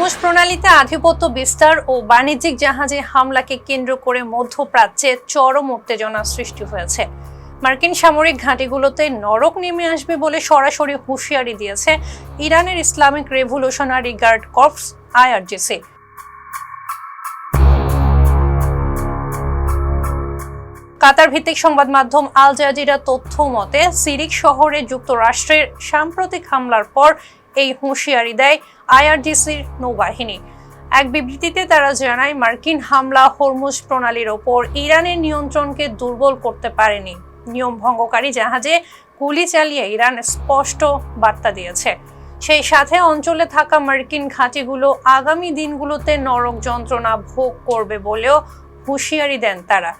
Hormuz প্রণালীতে আধিপত্য বিস্তার ও বাণিজ্যিক জাহাজে হামলাকে কেন্দ্র করে মধ্যপ্রাচ্যে চরম উত্তেজনা সৃষ্টি হয়েছে। মার্কিন সামরিক ঘাঁটিগুলোতে নরক নেমে আসবে বলে সরাসরি হুঁশিয়ারি দিয়েছে ইরানের Islamic revolutionary guard corps IRGC। Qatar ভিত্তিক সংবাদ মাধ্যম আল জাজিরা তথ্য মতে সিরিক শহরে যুক্তরাষ্ট্রের সাম্প্রতিক হামলার পর এই হুঁশিয়ারি দেয় IRGCর নৌবাহিনী। এক বিবৃতিতে তারা জানায়, মার্কিন হামলা হরমুজ প্রণালীর ওপর ইরানের নিয়ন্ত্রণকে দুর্বল করতে পারেনি। নিয়ম ভঙ্গকারী জাহাজে গুলি চালিয়ে ইরান স্পষ্ট বার্তা দিয়েছে। সেই সাথে অঞ্চলে থাকা মার্কিন ঘাঁটিগুলো আগামী দিনগুলোতে নরক যন্ত্রণা ভোগ করবে বলেও হুঁশিয়ারি দেন তারা।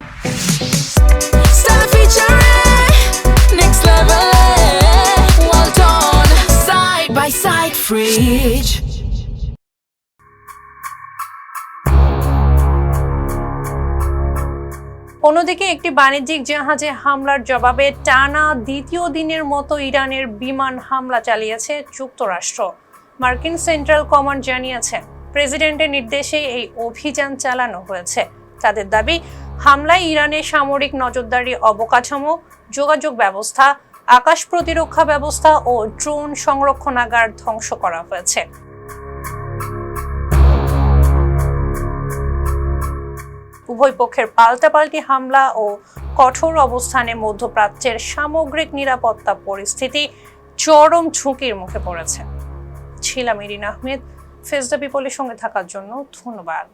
অন্যদিকে একটি বাণিজ্যিক জাহাজে হামলার জবাবে টানা দ্বিতীয় দিনের মতো ইরানের বিমান হামলা চালিয়েছে যুক্তরাষ্ট্র। মার্কিন সেন্ট্রাল কমান্ড জানিয়েছে, প্রেসিডেন্টের নির্দেশে এই অভিযান চালানো হয়েছে। তাদের দাবি, হামলায় ইরানের সামরিক নজরদারি অবকাঠামো, যোগাযোগ ব্যবস্থা, আকাশ প্রতিরক্ষা ব্যবস্থা ও ড্রোন সংরক্ষণাগার ধ্বংস করা হয়েছে। উভয় পক্ষের পাল্টাপাল্টি হামলা ও কঠোর অবস্থানে মধ্যপ্রাচ্যের সামগ্রিক নিরাপত্তা পরিস্থিতি চরম ঝুঁকির মুখে পড়েছে। ছিলাম ইরিন আহমেদ। ফেস দ্য পিপলের সঙ্গে থাকার জন্য ধন্যবাদ।